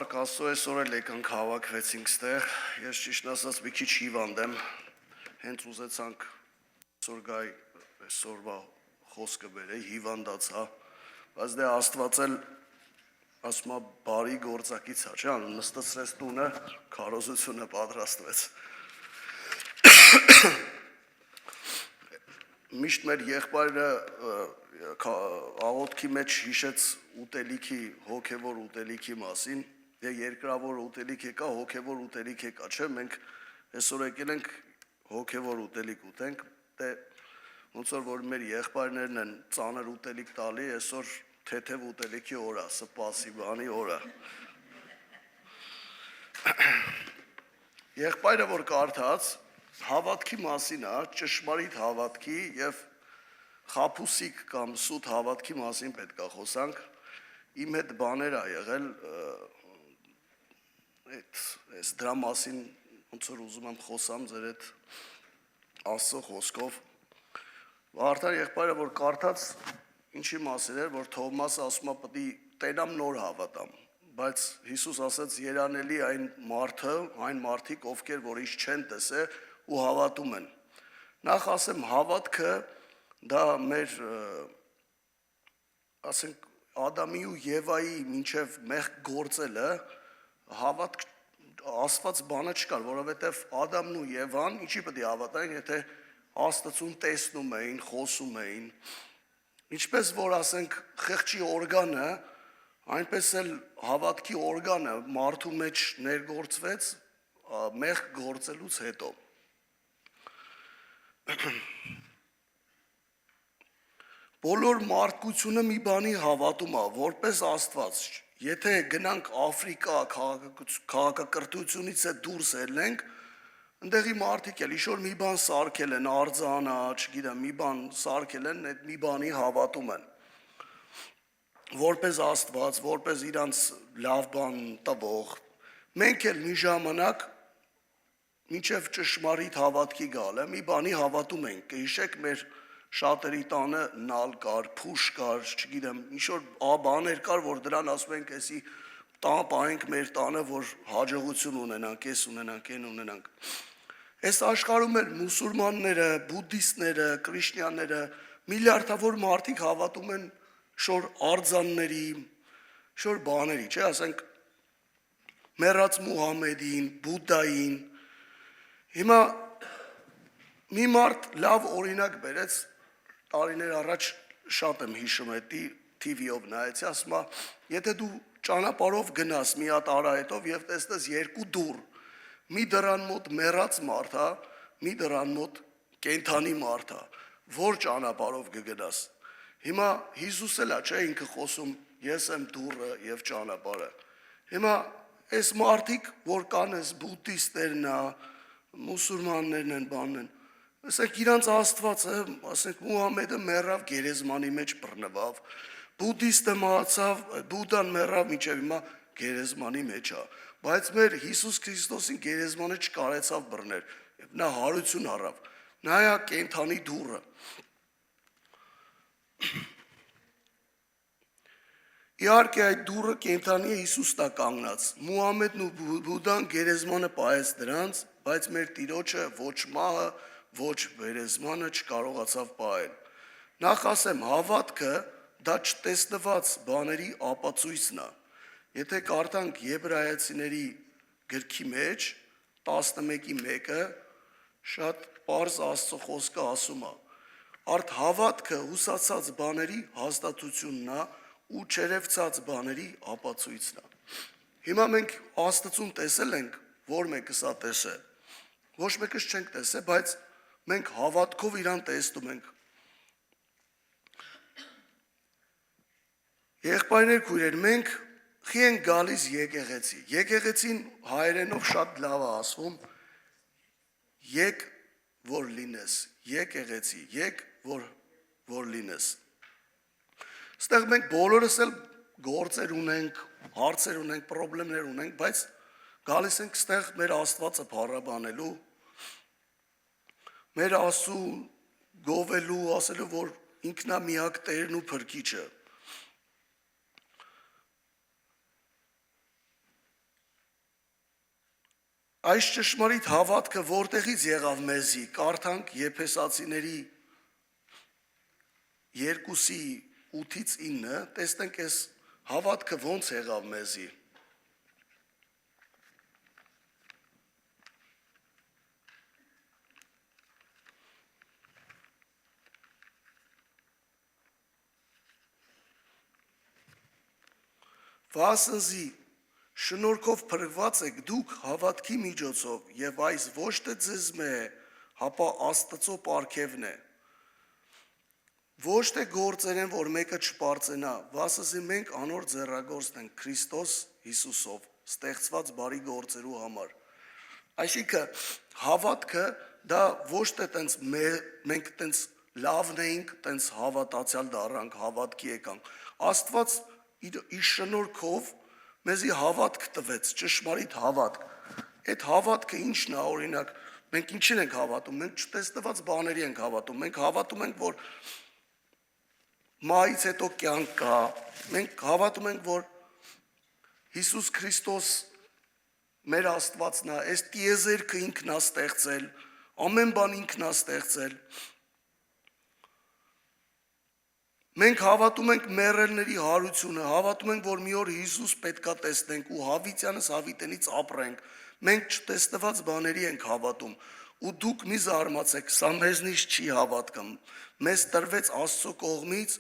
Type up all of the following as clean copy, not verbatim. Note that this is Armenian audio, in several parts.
Փառք Աստծո, այսօր էլ եկանք հավաքվեցինք ստեղ, ես ճիշտ ասած մի քիչ հիվանդ եմ, հենց ուզեցանք այսօր գայ այսօրվա խոսքը բերեի, հիվանդացա, բայց դե Աստված էլ ասում է բարի գործակից է, չէ՞, նստեցրեց տունը, քարոզությունը պատրաստվեց։ Միշտ մեր եղբայրը աղոթքի մեջ հիշեց ուտելիքի, հոգևոր ուտելիքի մասին, դե երկրավոր ուտելիք եկա, հոգևոր ուտելիք եկա, չէ՞, մենք այսօր եկել ենք հոգևոր ուտելիք ուտենք, դե ոնց որ մեր եղբայրներն են ծանր ուտելիք տալի, այսօր թեթև ուտելիքի օր է, սպասի բանի օր է։ Եղբայրը որ կարդաց հավատքի մասին է, ճշմարիտ հավատքի եւ խաբուսիկ կամ սուտ հավատքի մասին պետք է խոսանք։ Իմ հետ բաներ ա եղել, այս դրա մասին ոնց որ ուզում եմ խոսամ ձեր հետ Աստծո խոսքով։ Վարդան եղբայրը որ կարդաց ինչի մասին էր, որ Թովմասը ասում է պետք է տենամ նոր հավատամ, բայց Հիսուս ասաց երանելի այն մարդիկ, ովքեր որ ինչ չեն տեսել ու հավատում են։ Նախ ասեմ հավատքը դա մեր ասենք Ադամի ու Եվայի մինչև մեղք գործելը հավատք ասված բանը չկար, որովհետև Ադամն ու Եվան ինչի պետք է հավատային, եթե Աստծուն տեսնում էին, խոսում էին, ինչպես որ ասենք խղճի օրգանը, այնպես էլ հավատքի օրգանը մարդու մեջ ներգործվեց մեղք գործելուց հետո։ Բոլոր մարդկությունը մի բանի հավատում է, որպես Աստված, եթե գնանք Աֆրիկա քաղաքակրթությունից դուրս ելնենք, ընդեղի մարդիկ էլ ինչ-որ մի բան սարքել են, արձանա, չգիտեմ, մի բան սարքել են, այդ մի բանի հավատում են։ Որպես Աստված, որպես իրանց լավ բան տվող, մենք էլ մի ժամանակ մինչև ճշմարիտ հավատքի գալը, մի բանի հավատում ենք, կհիշեք մեր շատերի տանը նալ կար, փուշ կար, չգիտեմ, ինչ-որ բաներ կար, որ դրան ասում ենք, էսի տան պահենք մեր տանը, որ հաջողություն ունենանք, էս ունենանք, այն ունենանք։ Այս աշխարհում էլ մուսուլմանները, բուդդիստները, քրիստոնյաները, միլիարդավոր մարդիկ հավատում են շոր արձանների, շոր բաների, չէ՞, ասենք մեռած Մուհամեդին, Բուդդային։ Հիմա մի մարդ լավ օրինակ բերեց, տարիներ առաջ շատ եմ հիշում էդի TV-ով նայեցի, ասում է, եթե դու ճանապարհով գնաս մի հատ արահետով եւ տեսնես երկու դուռ, մի դռան մոտ մեռած մարդ է, մի դռան մոտ կենդանի մարդ է, որ ճանապարհով կգնաս։ Հիմա Հիսուս էլ է, չէ՞, ինքը խոսում, ես եմ դուռը եւ ճանապարհը։ Հիմա այս մարդիկ, որ կան, այս բուդդիստներն է, մուսուլմաններն են, բանն են, ասենք իրանց Աստվածը, ասենք Մուհամեդը մեռավ գերեզմանի մեջ բռնվավ, բուդդիստը մահացավ, Բուդդան մեռավ մինչև հիմա գերեզմանի մեջ է, բայց մեր Հիսուս Քրիստոսին գերեզմանը չկարեցավ բռնել, նա հարություն առավ, նա է կենդանի դուռը։ Իհարկե այդ դուռը կենդանի է Հիսուսն է կանգնած, Մուհամեդն ու Բուդդան գերեզմանը պահեց դրանց, բայց մեր Տիրոջը ոչ մահը, ոչ գերեզմանը չկարողացավ պահել։ Նախ ասեմ, հավատքը դա չտեսնված բաների ապացույցն է։ Եթե կարդանք Եբրայեցիների գրքի մեջ 11:1-ը շատ պարզ Աստծո խոսքը ասում է. Արդ հավատքը հուսացած բաների հաստատությունն է ու չերևցած բաների ապացույցն է։ Հիմա մենք Աստծուն տեսել ենք, որ մեկը սա տեսել։ Ոչ մեկս չենք տեսել, բայց մենք հավատքով իրան տեսնում ենք։ Եղբայրներ, քույրեր, մենք խի ենք գալիս եկեղեցի։ Եկեղեցին հայերենով շատ լավ է ասվում. եկ որ լինես, եկեղեցի, եկ որ լինես։ Ստեղ մենք բոլորս էլ գործեր ունենք, հարցեր ունենք, խնդիրներ ունենք, բայց գալիս ենք ստեղ մեր Աստվածը փառաբանելու, մեր Աստծու գովելու, ասելու, որ ինքն է միակ Տերն ու Փրկիչը։ Այս ճշմարիտ հավատքը որտեղից եղավ մեզի, կարդանք Եփեսացիների 2:8-9, տեսնենք այս հավատքը ոնց եղավ մեզի։ Վասնզի շնորհքով փրկված եք դուք հավատքի միջոցով, եւ այս ոչ թե ձեզ մե է, հապա Աստծո պարգևն է։ Ոչ թե գործերեն, որ մեկը չպարծենա, վասնզի մենք անոր ձեռագործն ենք Քրիստոս Հիսուսով, ստեղծված բարի գործերու համար։ Այսինքն հավատքը դա ոչ թե տենց մենք տենց լավն էինք, տենց հավատացյալ դառանք, հավատքի եկանք։ Աստված իր շնորհքով մեզի հավատք տվեց, ճշմարիտ հավատք։ Այդ հավատքը ի՞նչն է, օրինակ, մենք ինչին ենք հավատում, մենք չտեսնված բաների ենք հավատում, մենք հավատում ենք, որ մահից հետո կյանք կա, մենք հավատում ենք, որ Հիսուս Քրիստոս մեր Աստվածն է, այս տիեզերքը ինքն է ստեղծել, ամեն բան ինքն է ստեղծել։ Մենք հավատում ենք մեռելների հարությունը, հավատում ենք, որ մի օր Հիսուս պետքա տեսնենք ու հավիտյանս հավիտենից ապրենք։ Մենք չտեսնված բաների ենք հավատում։ Ու դուք մի զարմացեք, սա մեզնից չի հավատքը։ Մեզ տրվեց Աստծո կողմից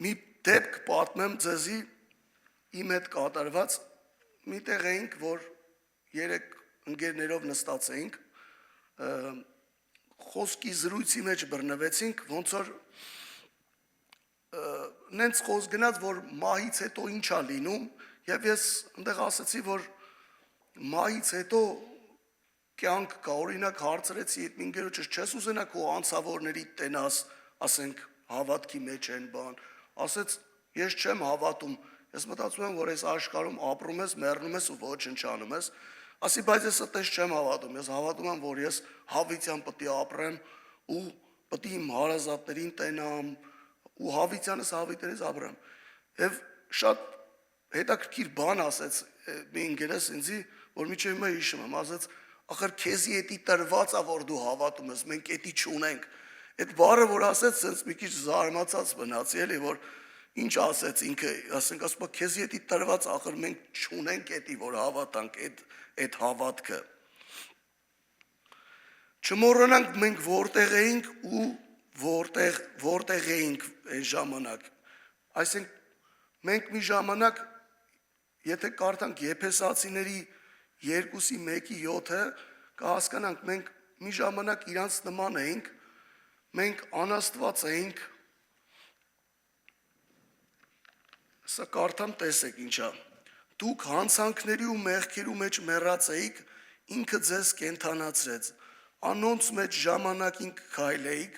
մի դեպք պատմեմ ձեզի իմ հետ կատարված, միտեղ էինք, որ երեք ընկերներով նստած էինք, խոսքի զրույցի մեջ բռնվեցինք, ոնց որ նենց խոսք գնաց, որ մահից հետո ինչ է լինում, եւ ես այնտեղ ասացի, որ մահից հետո կյանք կա, օրինակ հարցրեցի այդ ընկերոջս, չես ուզենա քո անցավորների տենաս, ասենք հավատքի մեջ են բան, ասեց ես չեմ հավատում, ես մտածում եմ, որ այս աշխարհում ապրում ես, մեռնում ես ու ոչինչ անում ես, ասի բայց ես այդպես չեմ հավատում, ես հավատում եմ, որ ես հավիտյան պետք է ապրեմ ու պետք է իմ հարազատներին տենամ ու հավիտյանս հավիտենից ապրեմ։ Եվ շատ հետաքրքիր բան ասեց մի ընկերս ինձի, որ միջև հիմա հիշում եմ, ասեց ախր քեզի էդի տրված է, որ դու հավատում ես, մենք էդի չունենք։ Այդ բառը որ ասեց, sense մի քիչ զարմացած մնացի էլի, որ ինչ ասեց ինքը, ասենք ասում է քեզի էդի տրված, ախր մենք չունենք էդի, որ հավատանք այդ հավատքը։ Չմոռանանք մենք որտեղ էինք ու որտեղ էինք այն ժամանակ։ Այսինքն մենք մի ժամանակ, եթե կարդանք Եփեսացիների 2:1-7-ը, կհասկանանք մենք մի ժամանակ իրանց նման էինք, մենք անաստված էինք, սա կարդամ տեսեք ինչա։ Դուք հանցանքների ու մեղքերի մեջ մեռած էիք, ինքը ձեզ կենթանացրեց, անոնց մեջ ժամանակին քայլեիք,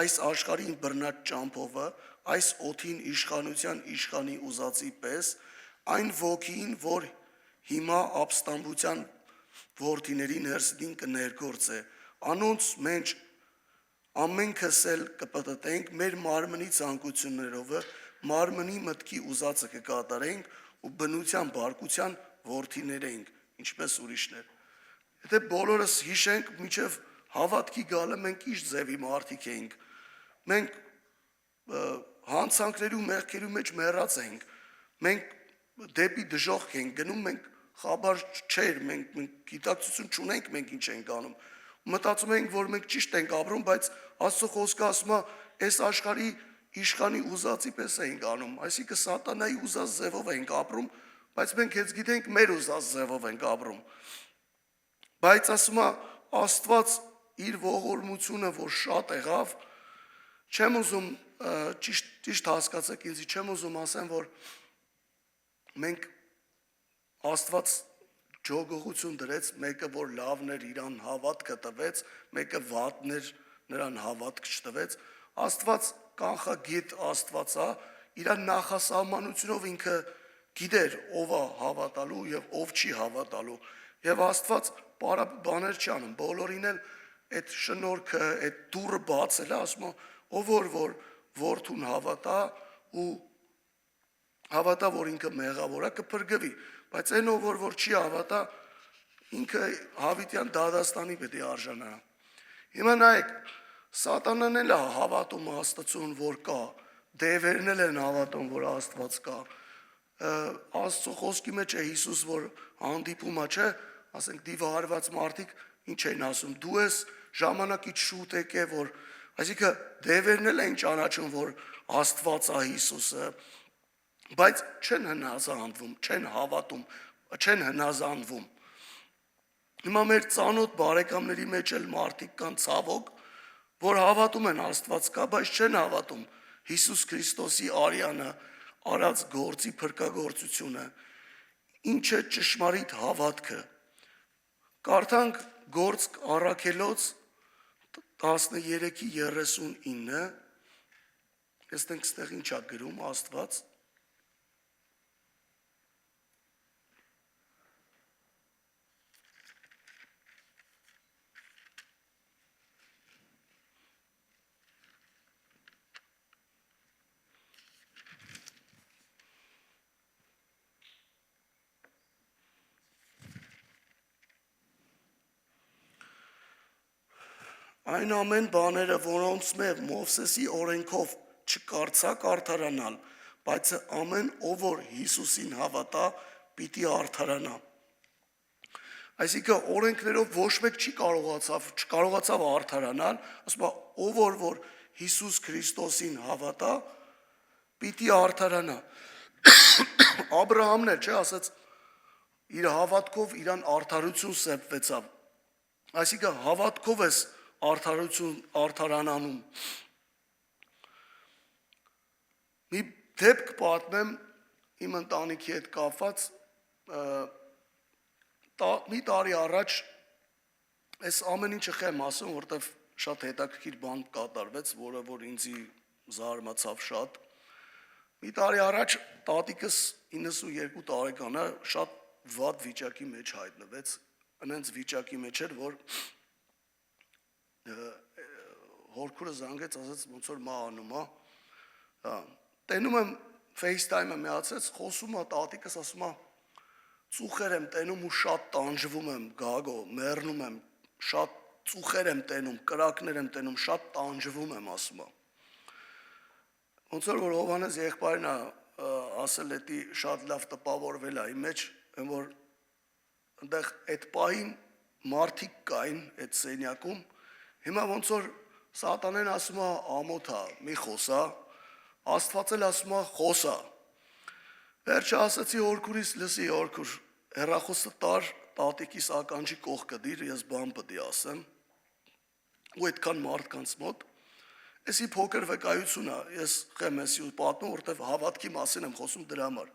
այս աշխարհին բռնած ճամփովը, այս օդին իշխանության իշխանի ուզածի պես, այն ոգին, որ հիմա ապստամբության որդիների ներսին կներգործե, անոնց մեջ ամենքս էլ կպտտենք մեր մարմնի ցանկություններով, մարմնի մտքի ուզածը կկատարենք ու բնության բարկության որդիներ ենք, ինչպես ուրիշներ։ Եթե բոլորս հիշենք, մինչև հավատքի գալը մենք ինչ ձևի մարդիկ էինք, մենք հանցանքների ու մեղքերի մեջ մեռած էինք, մենք դեպի դժոխք ենք գնում, մենք խաբար չէր, մենք գիտակցություն չունենք, մենք ինչ ենք անում, մտածում ենք, որ մենք ճիշտ ենք ապրում, բայց Աստծո խոսքը ասում է, այս աշխարհի իշխանի ուզածի պես ենք անում, այսինքն սատանայի ուզած ձևով ենք ապրում, բայց մենք հենց գիտենք մեր ուզած ձևով ենք ապրում։ Բայց ասում է Աստված իր ողորմությունը, որ շատ եղավ, չեմ ուզում ճիշտ հասկացեք ինձ, չեմ ուզում ասեմ, որ մենք Աստված ջոգողություն դրեց, մեկը որ լավն էր իրան հավատքը տվեց, մեկը վատն էր նրան հավատք չտվեց, Աստված կանխագետ Աստված է, իր նախասահմանությունով ինքը գիտեր ով է հավատալու եւ ով չի հավատալու, եւ Աստված բաներ չի անում, բոլորին էլ այդ շնորհքը, այդ դուռը բացել է, ասում ով որ որդուն հավատա ու հավատա, որ ինքը մեղավոր է, կփրկվի, բայց այն որ չի հավատա, ինքը Հավիտյան դադաստանի պետք է արժանա։ Հիմա նայեք, Սատանան էլ է հավատում Աստծուն, որ կա, դևերն էլ են հավատում, որ Աստված կա։ Աստծո խոսքի մեջ է Հիսուս, որ հանդիպում է, չէ, ասենք դիվահարված մարդիկ ինչ են ասում, դու ես ժամանակից շուտ եկե, որ այսինքն դևերն էլ են ճանաչում, որ Աստված է Հիսուսը, բայց չեն հնազանդվում, չեն հավատում, չեն հնազանդվում։ Հիմա մեր ծանոթ բարեկամների մեջ էլ մարդիկ կան ցավոք, որ հավատում են Աստված կա, բայց չեն հավատում Հիսուս Քրիստոսի արյանը արած գործի փրկagorցությունը, ինչ է ճշմարիտ հավատքը։ Կարդանք Գործք Առաքելոց 13:39, տեսնենք ստեղ ինչ է գրում Աստված։ Այն ամեն բաները, որոնց մեջ Մովսեսի օրենքով չկարծակ արդարանալ, բայց ամեն ով որ Հիսուսին հավատա, պիտի արդարանա։ Այսինքն օրենքներով ոչ մեկ չկարողացավ արդարանալ, ասում է ով որ Հիսուս Քրիստոսին հավատա, պիտի արդարանա։ Աբրահամն էլ չէ, ասաց իր հավատքով իրան արդարություն սեպվեցավ։ Այսինքն հավատքով ես արդարանանում։ Մի դեպք պատմեմ իմ ընտանիքի հետ կապված, մի տարի առաջ այս ամեն ինչը խեմ ասում, որտեվ շատ հետաքրքիր բան կատարվեց, որը որ ինձի զարմացավ շատ։ Մի տարի առաջ տատիկս 92 տարեկան է, շատ վատ վիճակի մեջ հայտնվեց, այնց վիճակի մեջ էր, որ հորքուրը զանգեց, ասաց ոնց որ մահանում է, տենում եմ FaceTime-ը միացեց, խոսում է տատիկս, ասում է ծուխեր եմ տենում ու շատ տանջվում եմ, Գագո, մեռնում եմ, շատ ծուխեր եմ տենում, կրակներ եմ տենում, շատ տանջվում եմ, ասում է։ Ոնց որ Հովհաննես եղբայրն է ասել, էդի շատ լավ տպավորվել է իմ մեջ, որ այնտեղ այդ պահին մարդիկ կային այդ սենյակում, հիմա ոնց որ Սատանեն ասում է ամոթ է, մի խոսա, Աստված էլ ասում է խոսա։ Վերջը ասացի հորքուրիս, լսի հորքուր, հեռախոսը տար, տատիկիս ականջի կողքը դիր, ես բան պետք է ասեմ, ու այդքան մարդկանց մոտ, էսի փոքր վկայություն է, ես խեմ էսի ու պատմում, որտեվ հավատքի մասին եմ խոսում դրա համար։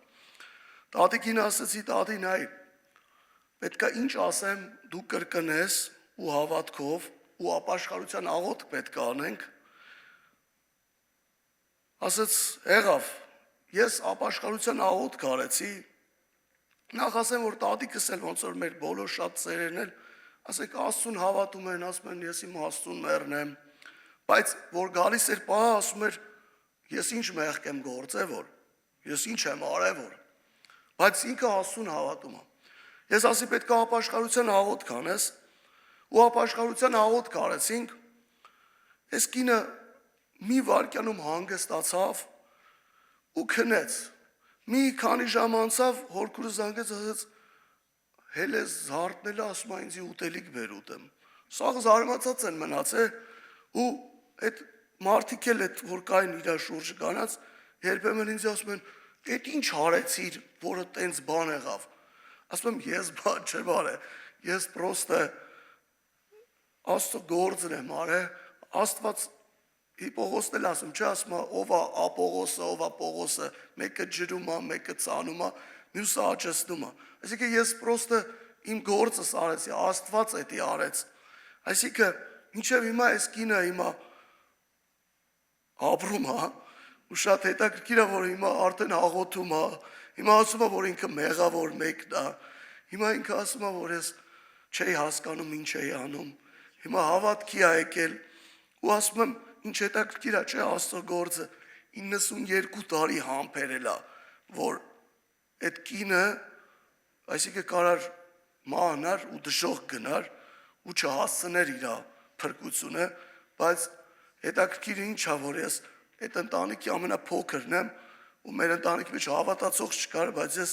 Տատիկին ասացի, տատի նայ, պետք է ինչ ասեմ, դու կրկնես ու հավատքով ու ապաշխարության աղոթք պետք է անենք, ասաց եղավ, ես ապաշխարության աղոթք արեցի, նախ ասեմ, որ տատիկս էլ ոնց որ մեր բոլոր շատ ծերերն էլ, ասեք Աստծուն հավատում են, ասում են ես իմ Աստծուն մեռնեմ, բայց որ գալիս էր պահը, ասում էր ես ինչ մեղք եմ գործել, որ ես ինչ եմ արել, որ բայց ինքը Աստծուն հավատում է։ Ես ասի պետք է ապաշխարության աղոթք անես, ու ապաշխարության աղոթք արեցինք, այս կինը մի վայրկյանում հանգստացավ ու քնեց։ Մի քանի ժամ անցավ, հորքուրը զանգեց, ասաց հել ես զարթնել է, ասում է ինձ ուտելիք բեր ուտեմ։ Սաղ զարմացած են մնացել ու այդ մարդիկ էլ այդ որ կային իր շուրջը կանած, երբեմն ինձ ասում են, «Էդ ինչ արեցիր, որը տենց բան եղավ»։ Ասում եմ, ես բան չեմ արել, ես պրոստը Աստծո գործն եմ արել, Աստված Պողոսն էլ ասում, չէ, ասում է, ով է Ապողոսը, ով է Պողոսը, մեկը ջրում է, մեկը ծանում է, մյուսը աճեցնում է։ Այսինքն ես պրոստը իմ գործս արեցի, Աստված էդի արեց։ Այսինքն մինչև հիմա այս կինը հիմա ապրում է, ու շատ հետաքրքիր է, որ հիմա արդեն աղոթում է, հիմա ասում է, որ ինքը մեղավոր մեկն է, հիմա ինքը ասում է, որ ես չէի հասկանում ինչ էի անում, հիմա հավատքի է եկել, ու ասում եմ, ինչ հետաքրքիր է, չէ, Աստծո գործը 92 տարի համբերել է, որ այդ կինը այսինքն կարար մանար ու դժոխք գնար ու չհասցներ իր փրկությունը, բայց հետաքրքիր ինչա, որ ես այդ ընտանիքի ամենափոքրն եմ ու մեր ընտանիքի մեջ հավատացող չկար, բայց ես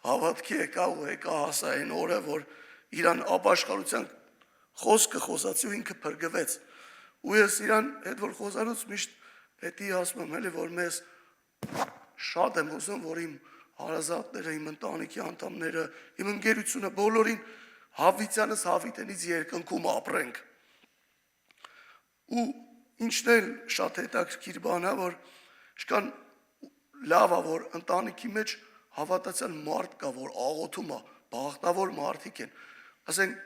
հավատքի եկա ու եկա հասա այն օրը, որ իրան ապաշխարության խոսքը խոսացի ու ինքը փրկվեց։ Ու ես իրան հետ որ խոսալուց միշտ պետք է ասում եմ, էլի որ մեզ շատ եմ ուզում, որ իմ հարազատները, իմ ընտանիքի անդամները, իմ ընկերությունը բոլորին հավիտյանս հավիտենից երկնքում ապրենք։ Ու ինչն էլ շատ հետաքրքիր բան է, որ շքան լավ է, որ ընտանիքի մեջ հավատացյալ մարդ կա, որ աղոթում է, բախտավոր մարդիկ են։ Ասենք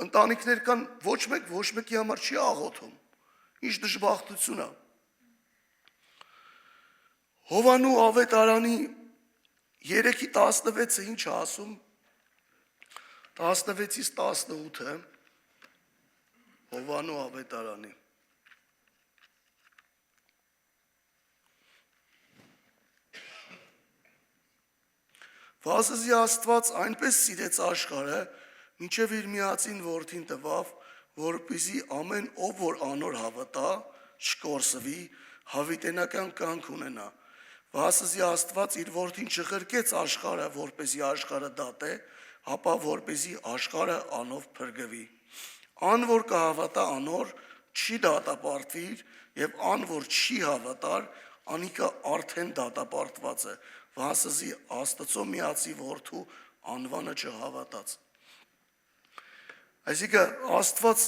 ընտանիքներ կան ոչ մեկի համար չի աղոթում։ Ինչ դժբախտություն է։ Հովանու ավետարանի 3:16-ը ինչ է ասում։ 16-ից 18-ը Հովանու ավետարանի Վասզի Աստված այնպես սիրեց աշխարհը, մինչև իր միածին որդին տվավ, որպեսզի ամեն ով որ անոր հավատա, չկորսվի, հավիտենական կյանք ունենա։ Վասզի Աստված իր որդին չղրկեց աշխարհը, որպեսզի աշխարհը դատե, ապա որպեսզի աշխարհը անով փրկվի։ Ան որ կհավատա անոր, չի դատապարտվիր, եւ ան որ չի հավատար, անիկը արդեն դատապարտված է, վասզի Աստծո միածի որդու անվանը չհավատաց։ Այսինքն Աստված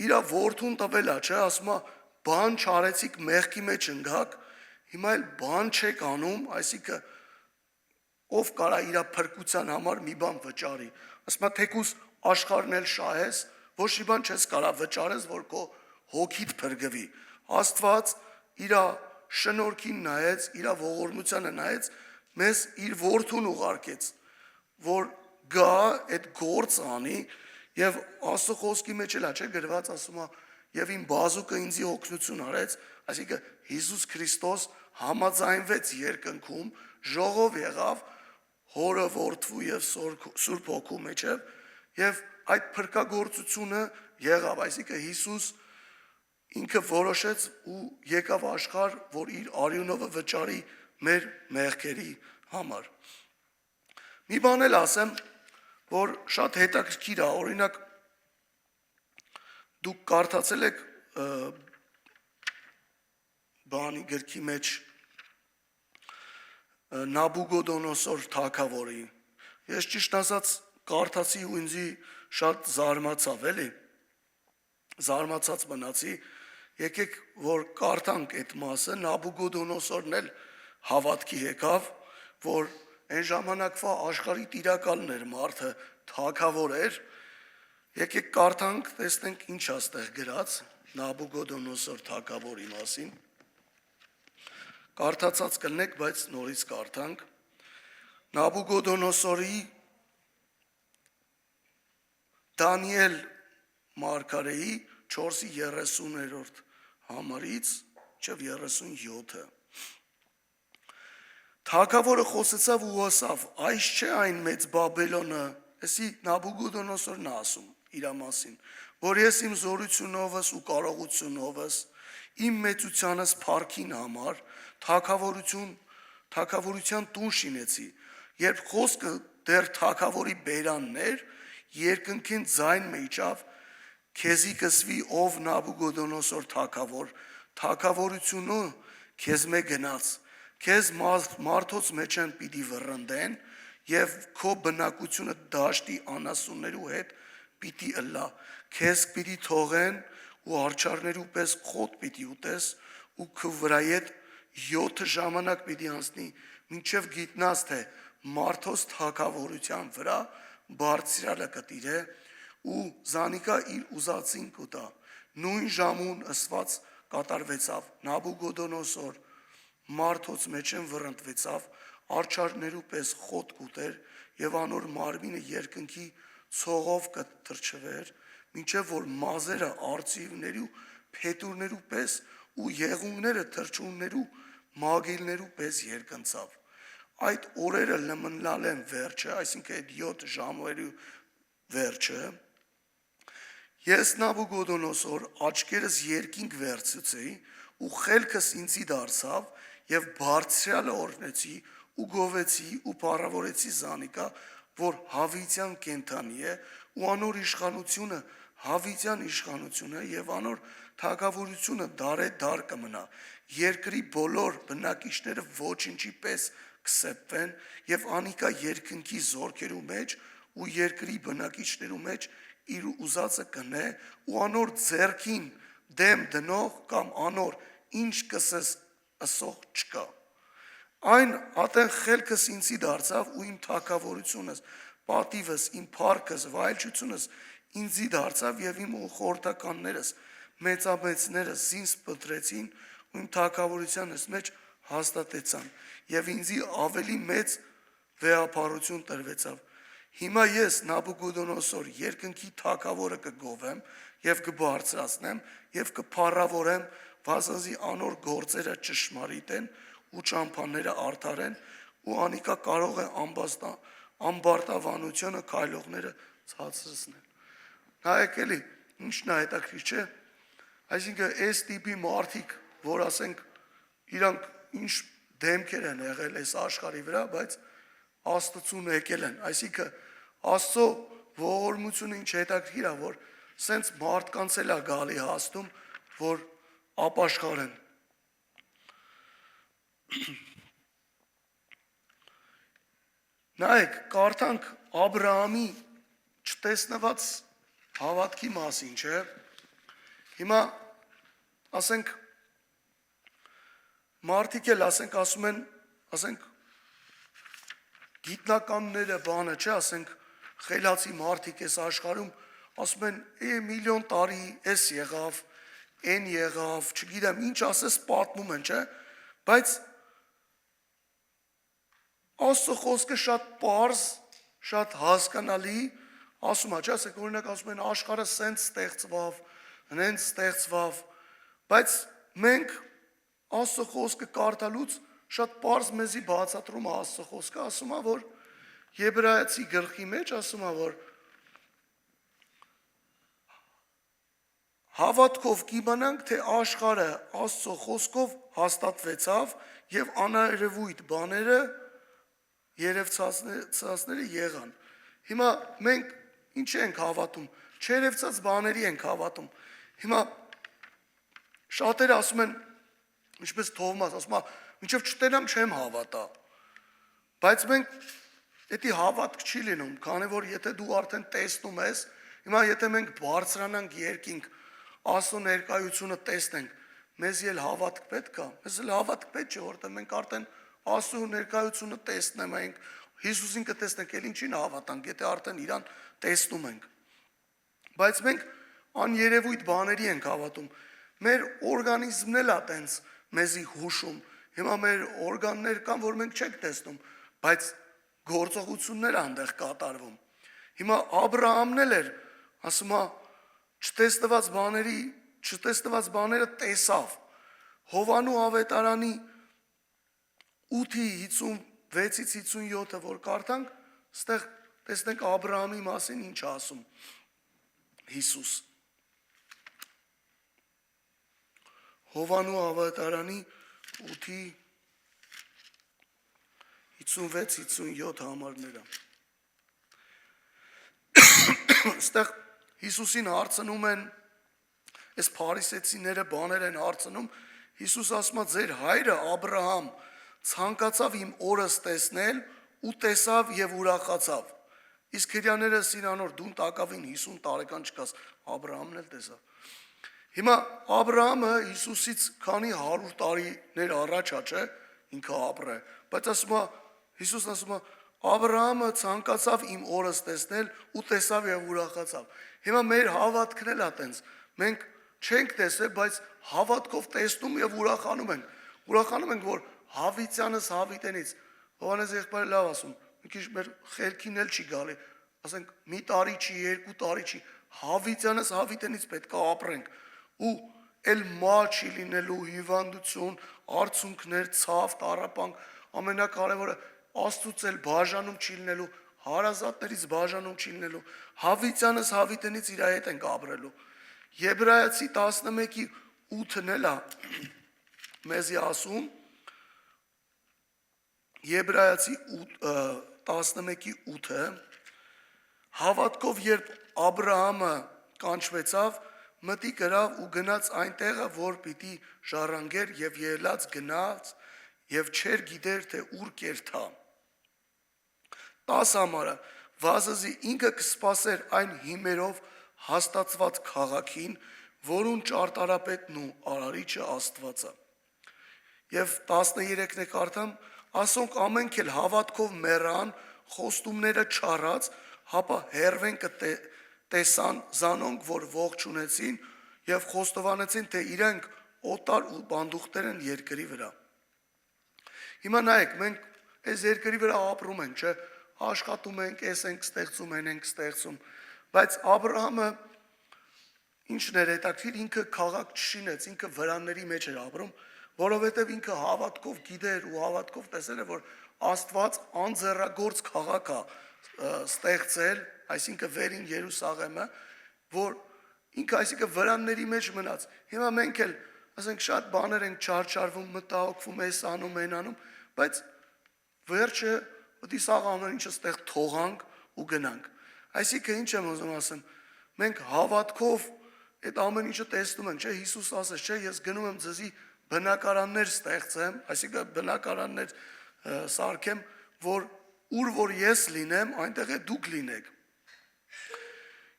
իր որդուն տվել է, չէ, ասում է, բան չարեցիք մեղքի մեջ ընկաք, հիմա էլ բան չեք անում, այսինքն ով կարա իր փրկության համար մի բան վճարի։ Ասում է, թեկուզ աշխարհն էլ շահես, ոչ մի բան չես կարա վճարես, որ քո հոգիդ փրկվի։ Աստված իր շնորհքին նայեց, իր ողորմությանը նայեց, մեզ իր որդուն ուղարկեց, որ գա այդ գործ անի, եւ Աստծո խոսքի մեջ էլ է, չէ, գրված ասում է, եւ իմ բազուկը ինձի օգնություն արեց, այսինքն Հիսուս Քրիստոս համաձայնվեց երկնքում, ժողով եղավ Հորը, Որդու եւ Սուրբ Հոգու մեջև, եւ այդ փրկagorցությունը եղավ, այսինքն Հիսուս ինքը որոշեց ու եկավ աշխարհ, որ իր արյունովը վճարի մեր մեղքերի համար։ Մի բան էլ ասեմ, որ շատ հետաքրքիր է, օրինակ դուք կարդացել եք բանի գրքի մեջ Նաբուգոդոնոսոր թագավորի։ Ես ճիշտ ասած կարդացի ու ինձի շատ զարմացավ, էլի։ Զարմացած մնացի, եկեք որ կարդանք այդ մասը, Նաբուգոդոնոսորն էլ հավատքի եկավ, որ այն ժամանակվա աշխարհի տիրակալն էր մարդը, թագավոր էր։ Եկեք կարդանք, տեսնենք ինչ է ստեղ գրած Նաբուգոդոնոսոր թագավորի մասին։ Կարդացած կլնեք, բայց նորից կարդանք։ Նաբուգոդոնոսորի Դանիել մարգարեի 4:30-րդ համարից մինչև 37-ը։ Թագավորը խոսեցավ ու ասավ. այս չէ այն մեծ Բաբելոնը, էսի Նաբուգոդոնոսորն է ասում իր մասին, որ ես իմ զորությունովս ու կարողությունովս, իմ մեծությանս փառքին համար թագավորության տուն շինեցի, երբ խոսքը դեռ թագավորի բերանն էր, երկնքին ձայն մեջավ, քեզի կսվի ով Նաբուգոդոնոսոր թագավոր, թագավորությունը քեզ մե գնաց, քեզ մարդոց մեջ են պիտի վռնդեն եւ քո բնակությունը դաշտի անասուններու հետ պիտի ըլլա, քեզ պիտի թողեն ու արչարներու պես խոտ պիտի ուտես ու քո վրայեդ 7 ժամանակ պիտի անցնի, մինչև գիտնաս թե մարդոց թագավորության վրա բարձրալը կտիրե ու զանիկա իր ուզածին կուտա։ Նույն ժամուն ըսված կատարվեցավ, Նաբուգոդոնոսոր մարդոց մեջ են վռնդվեցավ, արչարներու պես խոտ կուտեր եւ անոր մարմինը երկնքի ցողով կթրջվեր, մինչև որ մազերը արծիվներու փետուրներու պես ու եղունգները թրջուններու մագիլներու պես երկնցավ։ այդ օրերը լմնլալ են վերջը, այսինքն այդ 7 ժամերի վերջը, ես Նաբուգոդոնոսոր աչքերս երկինք վերցուցեի ու խելքս ինձի դարձավ եւ բարձրյալը օրհնեցի ու գովեցի ու փառավորեցի Զանիկա, որ Հավիտյան կենթանի է ու անոր իշխանությունը Հավիտյան իշխանությունը եւ անոր թագավորությունը դարե-դար կմնա։ Երկրի բոլոր բնակիչները ոչինչի պես կսեպվեն եւ անիկա երկնքի զորքերու մեջ ու երկրի բնակիչներու մեջ իր ուզածը կնե ու անոր ձեռքին դեմ դնող կամ անոր ինչ կսես ասող չկա։ Այն ատեն խելքս ինձի դարձավ ու իմ թագավորությունս, պատիվս, իմ փառքս, վայելչությունս ինձի դարձավ եւ իմ խորհրդականներս, մեծամեծներս ինձ պտրեցին ու իմ թագավորությանս մեջ հաստատեցան եւ ինձի ավելի մեծ վեհապարություն տրվեցավ։ Հիմա ես Նաբուգոդոնոսոր երկնքի թագավորը կգովեմ եւ կբարձրացնեմ եւ կփառավորեմ, վասնզի անոր գործերը ճշմարիտ են ու ճամփաները արդար են ու անիկա կարող է ամբարտավանությունը քայլողները ցածրացնել։ Նայեք էլի, ինչն է հետաքրքիր չէ։ Այսինքն այս տիպի մարդիկ, որ ասենք իրանք ինչ դեմքեր են եղել այս աշխարհի վրա, բայց Աստծուն եկել են, այսինքն Աստծո ողորմությունը ինչ հետաքրքիր է, որ սենց մարդկանց էլ է գալի հասնում, որ ապաշխար են։ Նայեք, կարդանք Աբրահամի չտեսնված հավատքի մասին, չէ։ Հիմա ասենք մարդիկ էլ ասում են, գիտնականները բանը, չէ, ասենք խելացի մարդիկ այս աշխարհում ասում են, միլիոն տարի էս եղավ, այն եղավ, չգիտեմ, ինչ ասես պատմում են, չէ, բայց Աստծո խոսքը շատ պարզ, շատ հասկանալի ասում է, չէ, ասենք օրինակ ասում են աշխարհը սենց ստեղծվավ, հենց ստեղծվավ, բայց մենք Աստծո խոսքը կարդալուց շատ պարզ մեզի բացատրում է Աստծո խոսքը, ասում է, որ Եբրայեցի գլխի մեջ ասում է, որ հավատքով կիմանանք, թե աշխարհը Աստծո խոսքով հաստատվեցավ եւ աներևույթ բաները երևցածները եղան։ Հիմա մենք ինչ ենք հավատում, չերևցած բաների ենք հավատում։ Հիմա շատերը ասում են, ինչպես Թովմաս ասում է, մինչև չտենամ չեմ հավատա։ Բայց մենք դա հավատք չի լինում, քանի որ եթե դու արդեն տեսնում ես, հիմա եթե մենք բարձրանանք երկինք, Աստծո ներկայությունը տեսնենք, մեզ էլ հավատք պետք է։ Մեզ էլ հավատք պետք չէ, որտեղ մենք արդեն Աստծո ներկայությունը տեսնում ենք, Հիսուսին կտեսնենք, էլ ինչին հավատանք, եթե արդեն իրան տեսնում ենք։ Բայց մենք աներևույթ բաների ենք հավատում։ Մեր օրգանիզմն էլ է տենց մեզի հուշում։ Հիմա մեր օրգաններ կան, որ մենք չենք տեսնում, բայց գործողություններ այնտեղ կատարվում։ Հիմա Աբրահամն էլ էր, ասում է, չտեսնված բաները տեսավ։ Հովանու ավետարանի 8:56-ից 57-ը որ կարդանք, ստեղ տեսնենք Աբրահամի մասին ինչ ասում Հիսուս։ Հովանու ավետարանի 8:56-57 համարները։ Ստեղ Հիսուսին հարցնում են, այս փարիսեցիները բաներ են հարցնում, Հիսուս ասում է, ձեր հայրը Աբրահամ ցանկացավ իմ օրս տեսնել ու տեսավ եւ ուրախացավ։ Իսկ հրյաները սինանոր դուն տակավին 50 տարեկան չկաս, Աբրահամն էլ տեսավ։ Հիմա Աբրահամը Հիսուսից քանի 100 տարիներ առաջ է, չէ, ինքը ապրել, բայց ասում է, Հիսուսն ասում է, Աբրահամը ցանկացավ իմ օրս տեսնել ու տեսավ եւ ուրախացավ։ Հիմա մեր հավատքն էլ է տենց։ Մենք չենք տեսել, բայց հավատքով տեսնում եւ ուրախանում ենք։ Ուրախանում ենք, որ Հավիտյանս Հավիտենից, Հովանես եղբայրը լավ ասում, մի քիչ մեր խելքին էլ չի գալի, ասենք մի տարի չի, 2 տարի չի, Հավիտյանս Հավիտենից պետք է ապրենք ու էլ մալ չի լինելու հիվանդություն, արցունքներ, ցավ, տառապանք, ամենակարևորը Աստծուց էլ բաժանում չի լինելու, հարազատներից բաժանում չի լինելու, հավիտյանս հավիտենից իր հետ ենք ապրելու։ Եբրայեցի 11:8-ն էլ է մեզի ասում, Եբրայեցի 11:8-ը, հավատքով երբ Աբրահամը կանչվեցավ, մտի գրավ ու գնաց այնտեղը, որ պիտի ժառանգեր եւ ելած գնաց եւ չեր գիտեր թե ուր կերթա։ 10 համարը վազզի ինքը կսպասեր այն հիմերով հաստատված քաղաքին, որուն ճարտարապետն ու արարիչը Աստվածը։ Եվ 13-ն է կարդամ, ասոնք ամենք էլ հավատքով մեռան, խոստումները չառած, հապա հերվեն տեսան զանոնք, որ ողջ ունեցին եւ խոստովանեցին, թե իրենք օտար ու բանդուխտեր են երկրի վրա։ Հիմա նայեք, մենք այս երկրի վրա ապրում ենք, չէ՞, աշխատում ենք, այս ենք ստեղծում, այն ենք ստեղծում, բայց Աբրահամը ինչն էր հետաքրքիր, ինքը քաղաք չշինեց, ինքը վրանների մեջ էր ապրում, որովհետև ինքը հավատքով գիտեր ու հավատքով տեսել է, որ Աստված անձեռագործ քաղաք է ստեղծել, այսինքն վերին Երուսաղեմը, որ ինքը այսինքն վրանների մեջ մնաց։ Հիմա մենք էլ ասենք շատ բաներ ենք չարչարվում, մտահոգվում, այս անում, այն անում, բայց վերջը պետք է սա ամեն ինչը ստեղ թողանք ու գնանք։ Այսինքն ինչ եմ ուզում ասեմ, մենք հավատքով այդ ամեն ինչը տեսնում ենք, չէ՞, Հիսուս ասաց, չէ՞, ես գնում եմ ձեզի բնակարաններ ստեղծեմ, այսինքն բնակարաններ սարքեմ, որ ուր որ ես լինեմ, այնտեղ է դուք լինեք։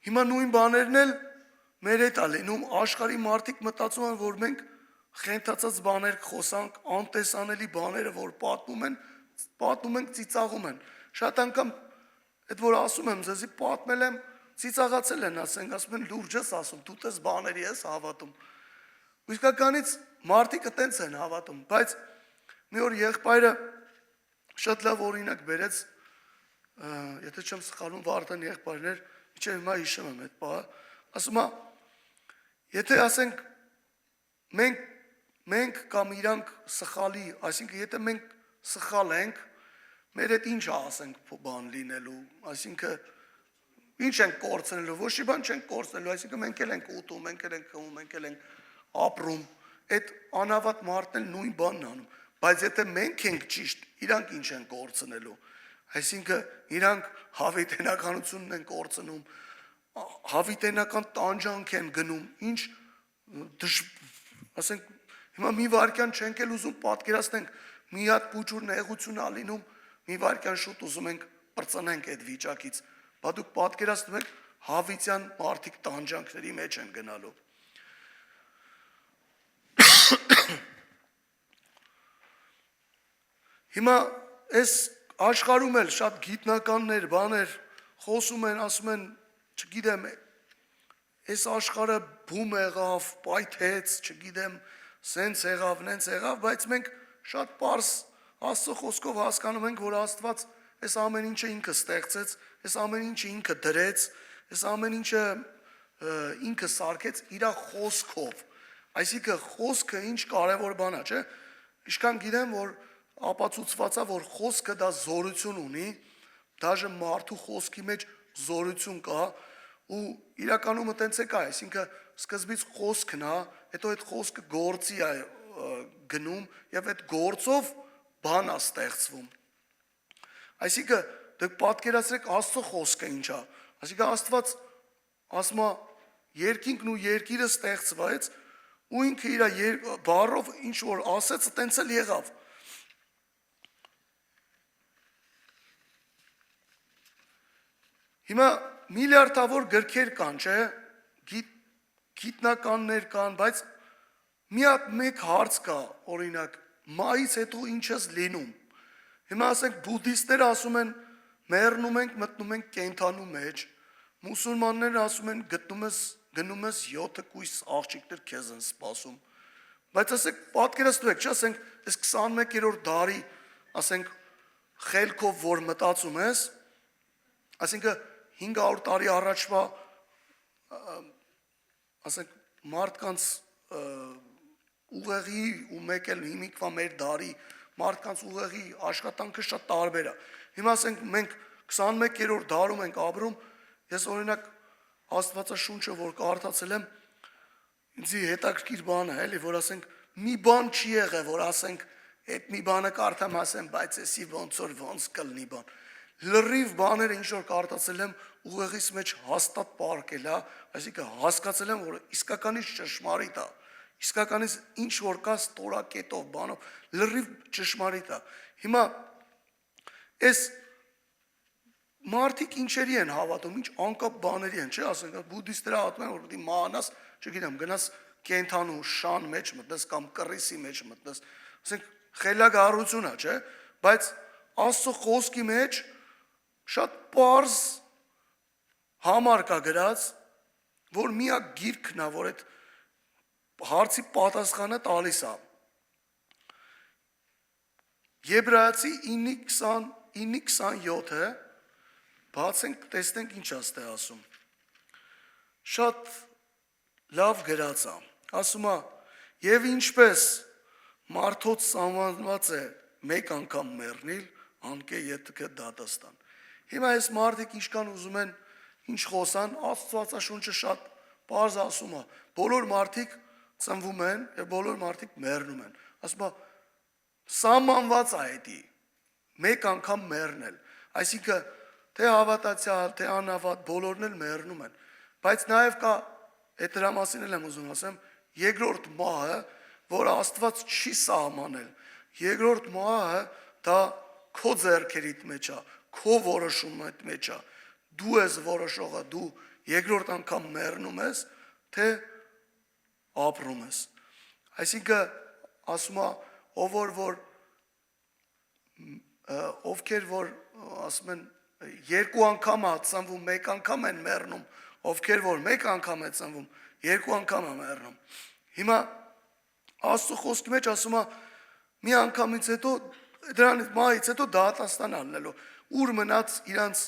Հիմա նույն բաներն էլ մեր հետ է լինում, աշխարհի մարդիկ մտածում են, որ մենք խենթացած բաներ խոսանք, անտեսանելի բաները, որ պատմում ենք, ծիծաղում են։ Շատ անգամ այդ որ ասում եմ, ձեզի պատմել եմ, ծիծաղացել են, ասում են լուրջ ես ասում, դու տես բաների ես հավատում։ Ու իսկականից մարդիկ այտենց են հավատում, բայց մի օր եղբայրը շատ լավ օրինակ բերեց, եթե չեմ սխալվում, Վարդան եղբայրներ, իջե հիմա հիշում եմ այդ բանը, ասում է, եթե ասենք մենք կամ իրանք սխալի, այսինքն եթե մենք սխալ ենք, մեր հետ ինչ ասենք բան լինելու, այսինքն ինչ ենք կորցնելու, ոչ մի բան չենք կորցնելու, այսինքն մենք էլ ենք ուտում, մենք էլ ենք խմում, մենք էլ ենք ապրում, այդ անհավատ մարդն էլ նույն բանն անում, բայց եթե մենք ենք ճիշտ, իրանք ինչ են կորցնելու, այսինքն իրանք հավիտենականությունն են կորցնում, հավիտենական տանջանք են գնում, ինչ ասենք հիմա մի վարքյան չենք էլ ուզում պատկերացնենք, մի հատ փուջուր նեղություն ա լինում, մի վարքյան շուտ ուզում ենք պրծնենք այդ վիճակից, բա դուք պատկերացնում եք հավիտյան մարդիկ տանջանքների մեջ են գնալու։ Հիմա այս աշխարհում էլ շատ գիտնականներ, բաներ խոսում են, ասում են, չգիտեմ, այս աշխարհը բում եղավ, պայթեց, չգիտեմ, սենց եղավ, նենց եղավ, բայց մենք շատ պարզ Աստծո խոսքով հասկանում ենք, որ Աստված այս ամեն ինչը ինքը ստեղծեց, այս ամեն ինչը ինքը դրեց, այս ամեն ինչը ինքը սարքեց իր խոսքով։ Այսինքն խոսքը ինչ կարևոր բան է, չէ՞։ Ինչքան գիտեմ, որ ապացուցված է, որ խոսքը դա զորություն ունի, դաժե մարդու խոսքի մեջ զորություն կա, ու իրականում այտենց է կա, այսինքն սկզբից խոսքն է, հետո այդ խոսքը գործի է գնում եւ այդ գործով բան է ստեղծվում։ Այսինքն դուք պատկերացրեք Աստծո խոսքը ինչ է, այսինքն Աստված ասում է երկինքն ու երկիրը ստեղծվեց ու ինքը իր բառով ինչ որ ասեց, այտենց էլ եղավ։ Հիմա միլիարդավոր գրքեր կան, չէ՞, գիտնականներ կան, բայց մի հատ մեկ հարց կա, օրինակ, մայից հետո ինչ ես լինում։ Հիմա ասենք բուդդիստները ասում են, մեռնում ենք, մտնում ենք կենդանու մեջ, մուսուլմանները ասում են, գնում ես 7 կույս աղջիկներ քեզ են սպասում։ Բայց ասենք պատկերացրեք, չէ՞, ասենք այս 21-րդ դարի, ասենք խելքով որ մտածում ես, ասենք 500 տարի առաջվա ասենք մարդկանց ուղեղի ու մեկ էլ հիմիկվա մեր դարի մարդկանց ուղեղի աշխատանքը շատ տարբեր է։ Հիմա ասենք մենք 21-րդ դարում ենք ապրում, ես օրինակ Աստվածաշունչը որ կարդացել եմ, ինձի հետաքրքիր բան է, էլի, որ ասենք մի բան չի եղել, որ ասենք այդ մի բանը կարդամ ասեմ, բայց էսի ոնց կլինի բան։ Լրիվ բաները ինչ որ կարդացել եմ, ուղեղիս մեջ հաստատ պարկել է, այսինքն հասկացել եմ, որ իսկականից ճշմարիտ է։ Իսկականից ինչ որ կա ստորակետով բանով, լրիվ ճշմարիտ է։ Հիմա այս մարդիկ ինչերի են հավատում, ինչ անկապ բաների են, չէ՞, ասենք բուդդիստները հավատում են, որ պետք է մանաս, չգիտեմ, գնաս կենթանու շան մեջ մտնես կամ կռիսի մեջ մտնես, ասենք խելագարություն է, չէ՞, բայց Աստծո խոսքի մեջ շատ պարզ համար կա գրած, որ միակ գիրքն է, որ այդ հարցի պատասխանը տալիս է։ Եբրայեցի 9:27-ը բացենք, տեսնենք ինչ է ստե ասում։ Շատ լավ գրած է։ Ասում է, եւ ինչպես մարդոց սահմանված է մեկ անգամ մեռնել, անկե ետքը դատաստան։ Հիմա այս մարդիկ ինչքան ուզում են ինչ խոսան, Աստվածաշունչը շատ պարզ ասում է, բոլոր մարդիկ ծնվում են եւ բոլոր մարդիկ մեռնում են։ Ասում է, սահմանված է դա, մեկ անգամ մեռնել։ Այսինքն թե հավատացյալ, թե անհավատ, բոլորն էլ մեռնում են։ Բայց նաեւ կա, այդ դրա մասին էլ եմ ուզում ասեմ, երկրորդ մահը, որ Աստված չի սահմանել։ Երկրորդ մահը դա քո ձեռքերիդ մեջ է, քո որոշումիդ մեջ է։ Դու ես որոշողը, դու երկրորդ անգամ մեռնում ես, թե ապրում ես։ Այսինքն ասում է, ովքեր որ ասում են երկու անգամ է ծնվում, մեկ անգամ են մեռնում, ովքեր որ մեկ անգամ է ծնվում, երկու անգամ է մեռնում։ Հիմա Աստծո խոսքի մեջ ասում է մի անգամից հետո դրանից մահից հետո դատաստան անելու, ուր մնաց իրանց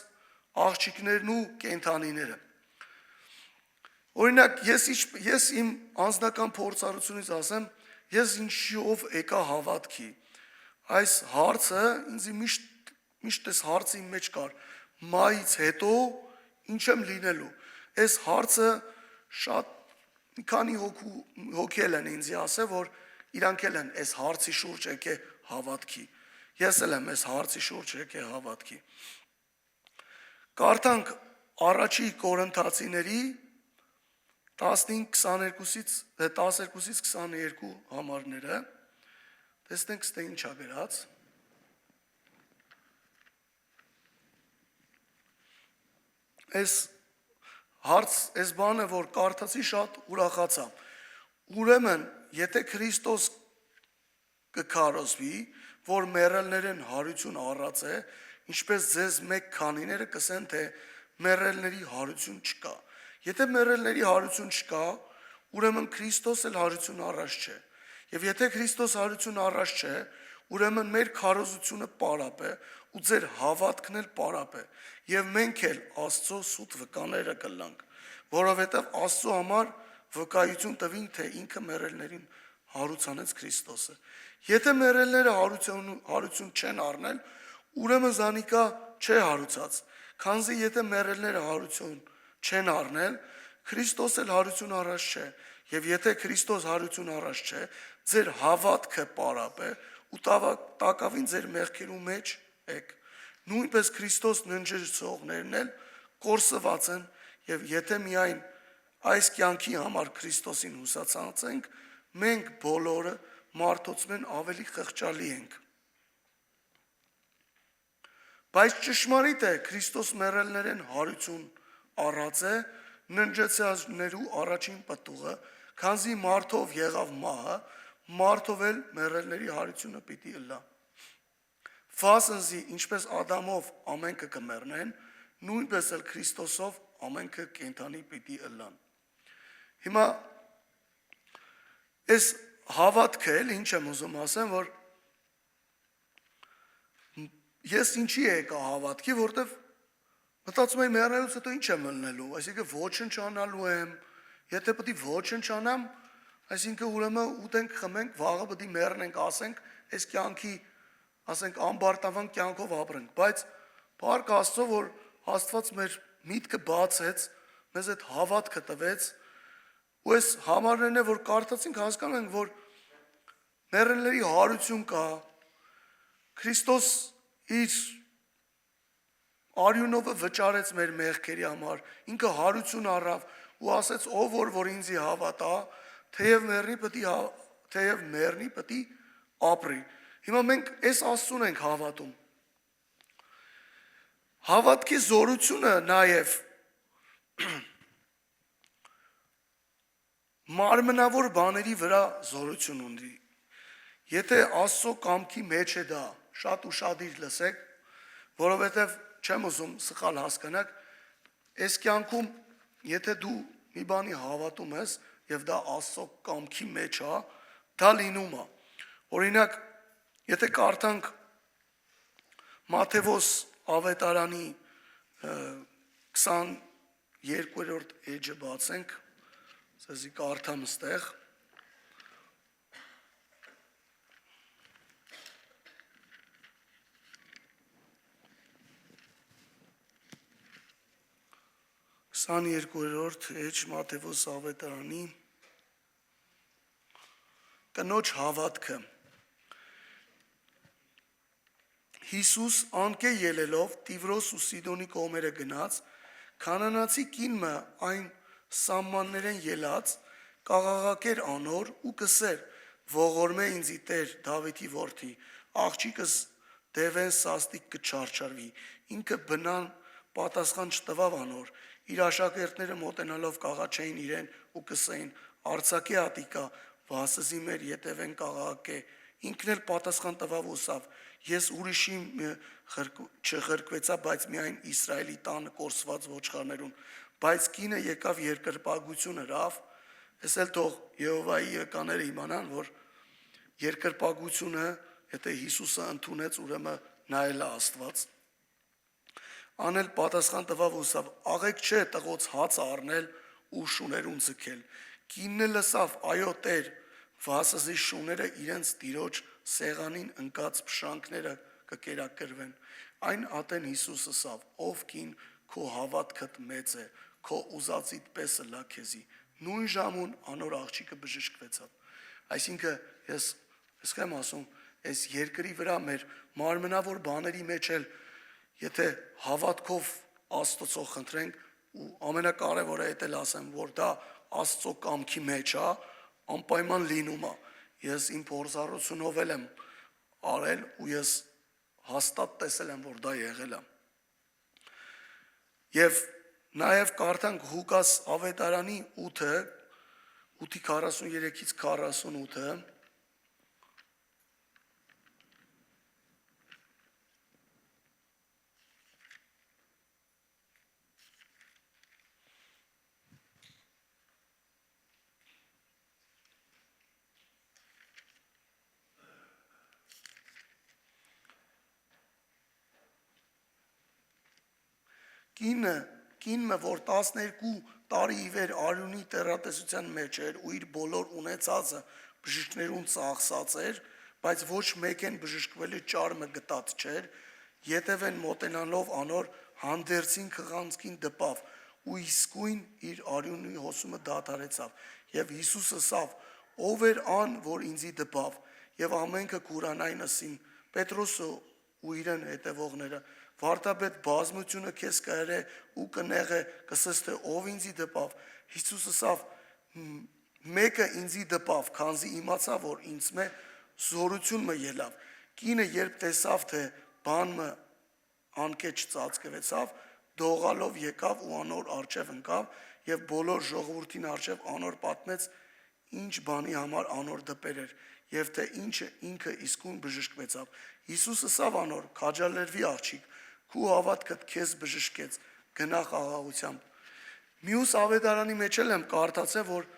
աղջիկներն ու կենդանիները։ Օրինակ ես իմ անձնական փորձառությունից ասեմ, ես ինչով եկա հավատքի։ Այս հարցը ինձ միշտ այս հարցի մեջ կար, մահից հետո ինչ եմ լինելու։ Այս հարցը շատ մի քանի հոգի են ինձ ասել, որ իրանք էլ են այս հարցի շուրջ եկե հավատքի։ Ես էլ եմ այս հարցի շուրջ եկե հավատքի։ Կարդանք առաջի Կորինթացիների 15:22-ից 22 համարները, տեսնենք ստե ինչ է գրած։ Այս բանը, որ կարդացի, շատ ուրախացա։ Ուրեմն, եթե Քրիստոս կքարոզվի, որ մեռելներեն հարություն առած է, ինչպես ձեզ մեկ քանիները կսեն, թե մեռելների հարություն չկա։ Եթե մեռելների հարություն չկա, ուրեմն Քրիստոս էլ հարություն առած չէ։ Եվ եթե Քրիստոս հարություն առած չէ, ուրեմն մեր քարոզությունը պարապ է ու ձեր հավատքն էլ պարապ է, եւ մենք էլ Աստծո սուտ վկաները կլանք, որովհետեւ Աստծո համար վկայություն տվին, թե ինքը մեռելներին հարուցանեց Քրիստոսը։ Եթե մեռելները հարություն չեն առնել, ուրեմն զանիկա չէ հարուցած, քանզի եթե մեռելները հարություն չեն առնել, Քրիստոս էլ հարություն առած չէ, եւ եթե Քրիստոս հարություն առած չէ, ձեր հավատքը պարապ է ու տակավին ձեր մեղքերու մեջ եք։ Նույնպես Քրիստոս ննջեցողներն էլ կորսված են, եւ եթե միայն այս կյանքի համար Քրիստոսին հուսացած ենք, մենք բոլորը մարդոցմեն ավելի խղճալի ենք։ Բայց ճշմարիտ է, Քրիստոս մեռելներեն հարություն առած է, ննջեցածներու առաջին պտուղը, քանզի մարդով եղավ մահը, մարդով էլ մեռելների հարությունը պիտի ըլլա։ Վասնզի ինչպես Ադամով ամենքը կմեռնեն, նույնպես էլ Քրիստոսով ամենքը կենդանի պիտի ըլլան։ Հիմա այս հավատքը էլ ինչ եմ ուզում ասեմ, որ ես ինչի եկա հավատքի, որտեվ մտածում եմ մեռնելուց հետո ինչ եմ ելնելու, այսինքն ոչնչանալու եմ, եթե պետք է ոչնչանամ, այսինքն ուրեմն ուտենք, խմենք, վաղը պետք է մեռնենք, ասենք, այս կյանքի ասենք ամբարտավան կյանքով ապրենք, բայց Փառք Աստծո, որ Աստված մեր միտքը բացեց, մեզ այդ հավատքը տվեց, ու այս համարներն է, որ կարդացինք, հասկանում ենք, որ մեռելների հարություն կա, Քրիստոս իր արյունովը վճարեց մեր մեղքերի համար, ինքը հարություն առավ ու ասեց, ով որ ինձի հավատա, թեև մեռնի, պետք է ապրի։ Հիմա մենք այս Աստծուն ենք հավատում։ Հավատքի զորությունը նաև մարմնավոր բաների վրա զորություն ունի։ Եթե Աստծո կամքի մեջ է դա, շատ ուշադիր լսեք, որովհետև չեմ ուզում սխալ հասկանաք, այս կյանքում, եթե դու մի բանի հավատում ես, եւ դա Աստծո կամքի մեջ է, դա լինում է։ Օրինակ, եթե կարդանք Մատթեոս ավետարանի 22-րդ էջը բացենք, սեզի կարդամ ստեղ, 22-րդ էջ Մատթեոս ավետարանի կնոջ հավատքը։ Հիսուս անկե ելելով Տիվրոս ու Սիդոնի կողմերը գնաց, քանանացի կինը այն սամմաններեն ելած, կաղաղակեր անոր ու կսեր, ողորմե ինձի Տեր Դավիթի որդի, աղջիկս դևեն սաստիկ կչարչարվի, ինքը բնան պատասխան չտվավ անոր, իր աշակերտները մոտենալով կաղաչեին իրեն ու կսեին, արցակե ատիկա, վասզի մեր ետևեն կաղաղակե, ինքն էլ պատասխան տվավ ուսավ, ես ուրիշի չխրկվեցա, բայց միայն Իսրայելի տանը կորսված ոչխարներուն, բայց կինը եկավ երկրպագություն հրավ, ես էլ թող Եհովայի ականները իմանան, որ երկրպագությունը, եթե Հիսուսը ընդունեց, ուրեմն նա էլ է Աստված, անել պատասխան տվավ ուսավ, աղեք չէ տղոց հաց առնել ու շուներուն ձգել, կինն էլ լսավ, այո Տեր, վասզի շուները իրենց տիրոջ սեղանին ընկած փշրանքները կկերակրվեն, այն ատեն Հիսուս ասավ, ով կին քո հավատքդ մեծ է, քո ուզածիդ պես լա քեզի, նույն ժամուն անոր աղջիկը բժշկվեցավ, այսինքն ես եմ ասում, այս երկրի վրա մեր մարմնավոր բաների մեջ էլ եթե հավատքով Աստծո խնդրենք ու ամենակարևորը էդ էլ ասեմ, որ դա Աստծո կամքի մեջ է, անպայման լինում է։ Ես իմ փորձառությունով էլ եմ արել ու ես հաստատ տեսել եմ, որ դա եղել է։ Եվ նաև կարդանք Ղուկաս ավետարանի 8:43-ից 48-ը, կինը, որ 12 տարի ի վեր արյունի տեռատեսության մեջ էր ու իր բոլոր ունեցածը բժիշկներուն ծախսած էր, բայց ոչ մեկեն բժշկվելու ճարմը գտած չէր, ետևեն մոտենալով անոր հանդերձին քղանցքին դպավ ու իսկույն իր արյունի հոսումը դադարեցավ, եւ Հիսուս ասավ, ով էր ան, որ ինձի դպավ, եւ ամենքը կուրանային ասին, Պետրոսը ու իրեն հետևողները, վարտաբեդ բազմությունը քեզ կհրե ու կնեղե, կսես թե ով ինձի դպավ, Հիսուս ասավ, մեկը ինձի դպավ, քանզի իմացավ, որ ինձ մե զորությունը ելավ, կինը երբ տեսավ, թե բանը անկեչ ծածկվեցավ, դողալով եկավ ու անոր առջև ընկավ եւ բոլոր ժողովրդին առջև անոր պատմեց, ինչ բանի համար անոր դպեր էր եւ թե ինչը ինքը իսկույն բժշկվեցավ։ Հիսուս ասավ անոր, քաջալերվի աղջիկ, քու հավատքդ քեզ բժշկեց, գնա խաղաղությամբ։ Մյուս ավետարանի մեջ էլ եմ կարդացել, որ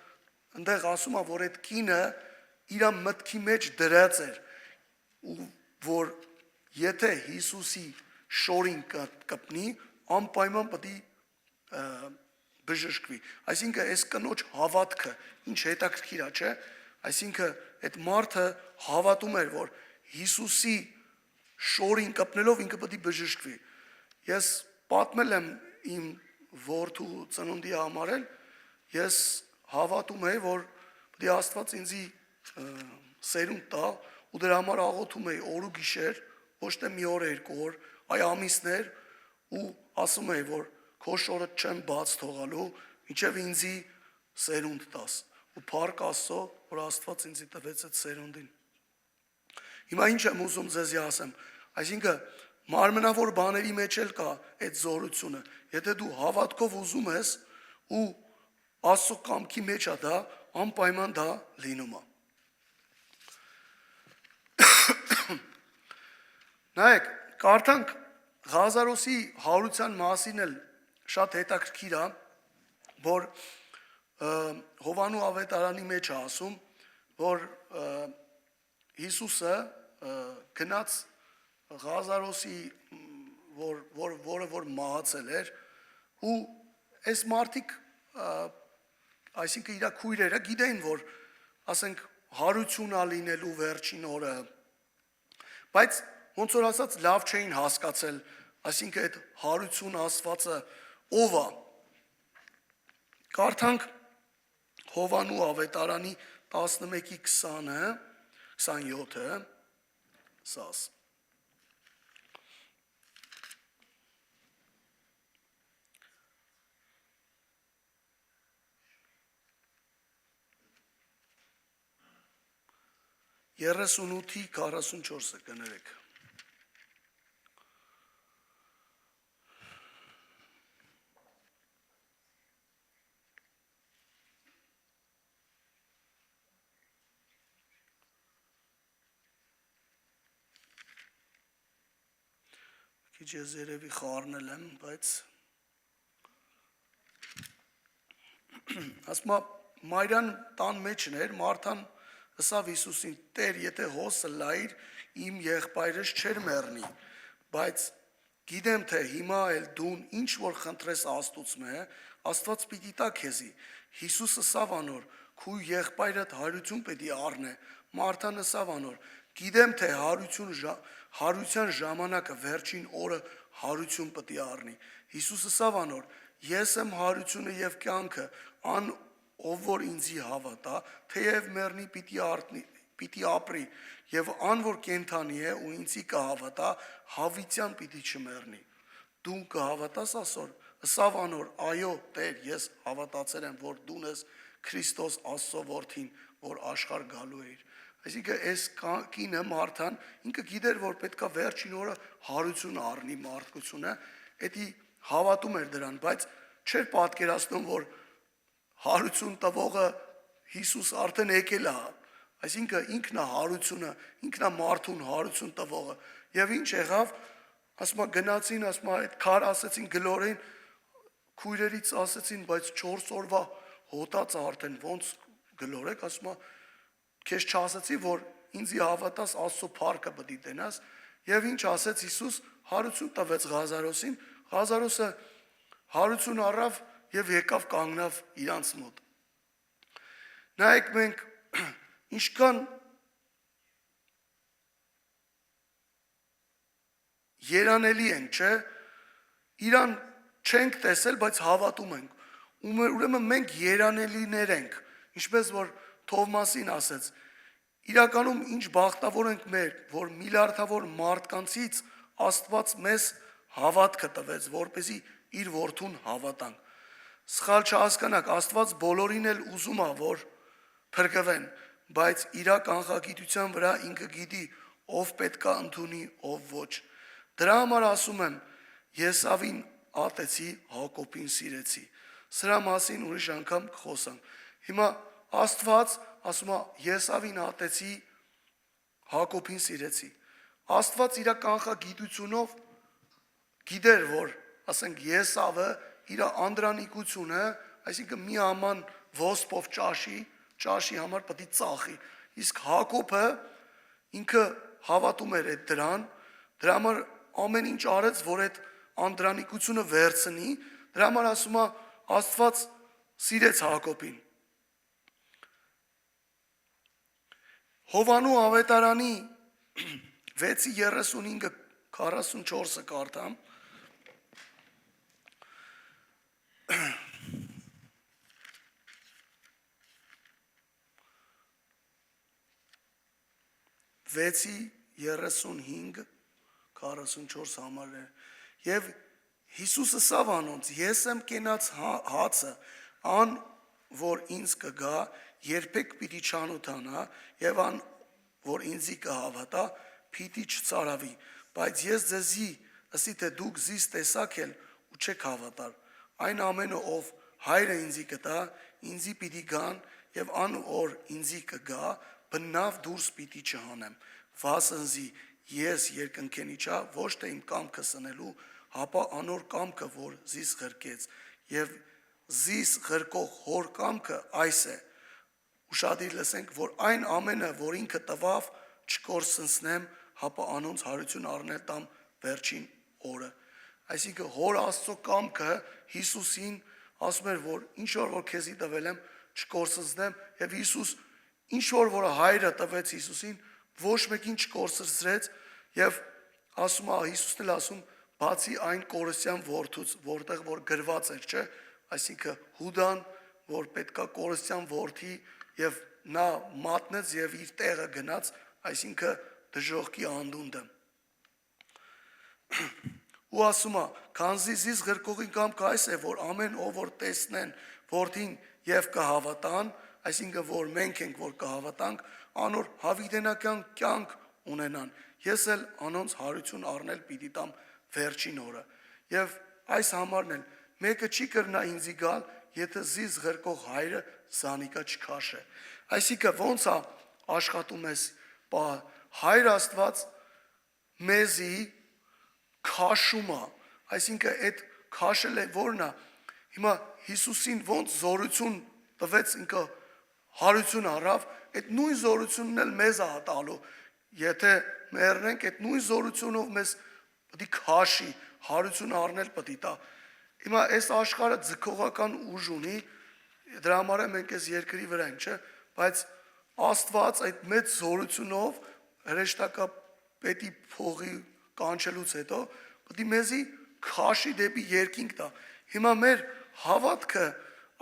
այնտեղ ասում է, որ այդ կինը իր մտքի մեջ դրած էր, ու որ եթե Հիսուսի շորին կպնի, անպայման պետք է բժշկվի։ Այսինքն այս կնոջ հավատքը ինչ հետաքրքիր է, չէ՞։ Այսինքն այդ մարդը հավատում էր, որ Հիսուսի շորին կպնելով ինքը պետք է բժշկվի։ Ես պատմել եմ իմ որդու ծնունդի համար էլ, ես հավատում եմ, որ պետք է Աստված ինձի սերունդ տա ու դրա համար աղոթում եմ օր ու գիշեր, ոչ թե մի օր, երկու օր, այ ամիսներ ու ասում եմ, որ քո շորը չեմ բաց թողալու, մինչև ինձի սերունդ տաս ու փառք Աստծո, որ Աստված ինձի տվեց այդ սերունդին։ Հիմա ինչ եմ ուզում ձեզի ասեմ, այսինքն մարմնավոր բաների մեջ էլ կա այդ զորությունը, եթե դու հավատքով ուզում ես ու Աստծո կամքի մեջ է դա, անպայման դա լինում է։ Նայեք, կարդանք Ղազարոսի հարության մասին էլ շատ հետաքրքիր է, որ Հովանու ավետարանի մեջ է ասում, որ Հիսուսը գնաց Ղազարոսի, որ մահացել էր, ու այս մարդիկ, այսինքն իր քույրերը գիտեին, որ ասենք հարություն ա լինելու վերջին օրը, բայց ոնց որ ասած լավ չէին հասկացել, այսինքն այդ հարություն ասվածը ով է։ Կարդանք Հովանու ավետարանի 11:20-ը, 27-ը, սաս։ Երեսունութի 44-ը կներեք։ Քիչ ես երևի խառնել եմ, բայց ասма Մարիան տան մեջն էր, Մարթան ասավ Հիսուսին, Տեր, եթե հոսը լայր, իմ եղբայրս չէր մեռնի, բայց գիտեմ, թե հիմա էլ դու ինչ որ խնդրես Աստծուց, Աստված պիտի տա քեզի։ Հիսուս ասավ անոր, քու եղբայրդ հարություն պետք է առնե։ Մարթան ասավ անոր, գիտեմ, թե հարության ժամանակը վերջին օրը հարություն պետք է առնի։ Հիսուս ասավ անոր, ես եմ հարությունը եւ կյանքը, ով որ ինձի հավատա, թեև մեռնի պիտի ապրի, եւ ան որ կենթանի է ու ինձի կհավատա, հավիտյան պիտի չմեռնի։ Դու կհավատաս ասոր, ասավ անոր, այո, Տեր, ես հավատացել եմ, որ դու ես Քրիստոս Աստծո որդին, որ աշխարհ գալու է։ Այսինքն այս կինը Մարթան ինքը գիտեր, որ պետքա վերջին օրը հարություն առնի մարդկությունը, էդի հավատում էր դրան, բայց չէր պատկերացնում, որ հարություն տվողը Հիսուս արդեն եկել է, այսինքն ինքն է հարությունը, ինքն է մարդուն հարություն տվողը։ Եվ ինչ եղավ, ասма գնացին, ասма այդ քար ասեցին գլորին, քույրերից ասեցին, բայց 4 օրվա հոտած արդեն ոնց գլորեք, ասма քեզ չասեցի, որ ինձի հավատաս Աստծո փառքը պետք է տենաս, եւ ինչ ասեց Հիսուս, հարություն տվեց Ղազարոսին, Ղազարոսը հարություն առավ եւ եկավ կանգնավ իրանց մոտ։ Նայեք մենք ինչքան երանելի ենք, չէ՞, իրան չենք տեսել, բայց հավատում ենք։ Ուրեմն մենք երանելիներ ենք, ինչպես որ Թովմասին ասեց, իրականում ինչ բախտավոր ենք մեր, որ միլիարդավոր մարդկանցից Աստված մեզ հավատքը տվեց, որպեսզի իր որդուն հավատանք։ Սխալ չհասկանաք, Աստված բոլորին էլ ուզում է, որ փրկվեն, բայց իր կանխագիտության վրա ինքը գիտի, ով պետքա ընդունի, ով ոչ։ Դրա համար ասում եմ, Եսավին ատեցի, Հակոբին սիրեցի։ Սրա մասին ուրիշ անգամ կխոսանք։ Հիմա Աստված ասում է, Եսավին ատեցի, Հակոբին սիրեցի։ Աստված իր կանխագիտությունով գիտեր, որ ասենք Եսավը իր անդրանիկությունը, այսինքն մի աման ոսպով ճաշի համար պետք է ծախի։ Իսկ Հակոբը ինքը հավատում էր այդ դրա համար ամեն ինչ արեց, որ այդ անդրանիկությունը վերցնի, դրա համար ասում է Աստված սիրեց Հակոբին։ Հովանու ավետարանի 6:35-ը 44-ը կարդամ։ Վեցի 35 44 համարը եւ Հիսուսը սավ անոնց ես եմ կենաց հացը ան որ ինձ կգա երբեք պիտի չանոթանա եւ ան որ ինձի կհավատա պիտի չծարավի բայց ես ձեզի ասի թե դուք զիս տեսաք էլ ու չեք հավատալ այն ամենը ով հայրը ինձի կտա ինձի պիտի գան եւ ան որ ինձի կգա բնավ դուրս պիտի չհանեմ վասնզի ես երկնքենիչա ոչ թե իմ կամքը սնելու հապա անոր կամքը որ զիս ղրկեց եւ զիս ղրկող հոր կամքը այս է ուշադիր լսենք որ այն ամենը որ ինքը տվավ չկորսնցնեմ հապա անոնց հարություն առնել տամ վերջին օրը այսինքն հոր Աստծո կամքը Հիսուսին ասում էր որ ինչ որ քեզի տվել եմ չկորսնցնեմ եւ Հիսուս ինչ որ հայրը տվեց Հիսուսին ոչ մեկին չկորսրծրեց եւ ասում է Հիսուսն էլ ասում բացի այն կորստյան որդուց որտեղ որ գրված էր չէ այսինքն Հուդան որ պետքա կորստյան որդի եւ նա մատնեց եւ իր տեղը գնաց այսինքն դժողքի անդունդը ու ասում է քանզի զիս գրկողին կամքը այս է որ ամեն ով որ տեսնեն որդին եւ կհավատան այսինքն որ մենք ենք որ կհավատանք անոր հավիտենական կյանք ունենան ես էլ անոնց հարություն առնել պիտի տամ վերջին օրը եւ այս համարն էլ մեկը չի կրնա ինձի գալ եթե զիս ղրկող հայրը զանիկա չքաշե այսինքն ոնց է աշխատում ես հայր Աստված մեզի քաշում է այսինքն այդ քաշել է որն է հիմա Հիսուսին ոնց զորություն տվեց ինքը հարություն առավ այդ նույն զորությունն էլ մեզ է տալու եթե մեռնենք այդ նույն զորությունով մեզ պետք է քաշի հարություն առնել պետք է տա հիմա այս աշխարհը ձգողական ուժ ունի դրա համար մենք այս երկրի վրա ենք չէ բայց Աստված այդ մեծ զորությունով հրեշտակա պետի փողի կանչելուց հետո պետք է մեզի քաշի դեպի երկինք տա հիմա մեր հավատքը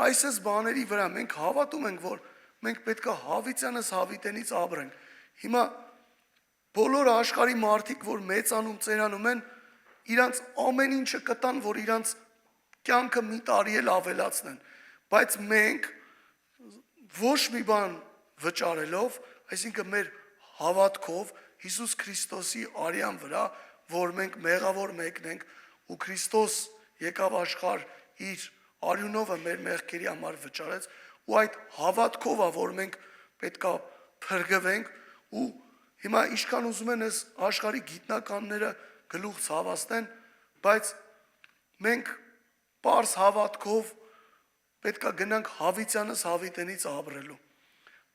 այսպես բաների վրա մենք հավատում ենք որ մենք պետք է հավիտյանս հավիտենից ապրենք հիմա բոլոր աշխարհի մարդիկ որ մեծանում ծերանում են իրանց ամեն ինչը կտան որ իրանց կյանքը մի տարի էլ ավելացնեն բայց մենք ոչ մի բան վճարելով այսինքն մեր հավատքով Հիսուս Քրիստոսի արյան վրա որ մենք մեղավոր մեկն ենք ու Քրիստոս եկավ աշխարհ իր արյունովը մեր մեղքերի համար վճարեց ու այդ հավատքով է որ մենք պետքա փրկվենք ու հիմա ինչքան ուզում են այս աշխարհի գիտնականները գլուխ ցավացնեն բայց մենք պարզ հավատքով պետքա գնանք հավիտյանս հավիտենից ապրելու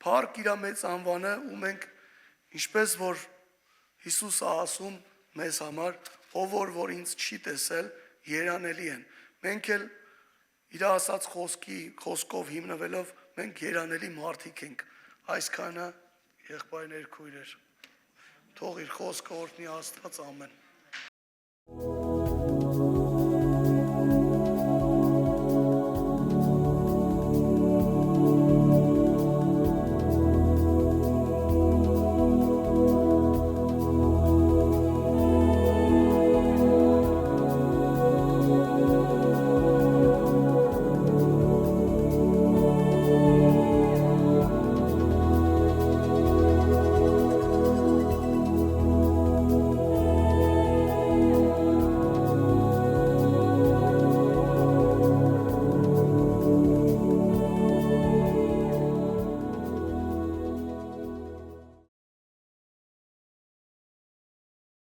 փառք իր մեծ անվանը ու մենք ինչպես որ Հիսուսը ասում մեզ համար ով որ ինձ չի տեսել երանելի են մենք էլ իր ասած խոսքով հիմնվելով մենք երանելի մարդիկ ենք այսքանը եղբայրներ քույրեր թող իր խոսքը օրհնի Աստված ամեն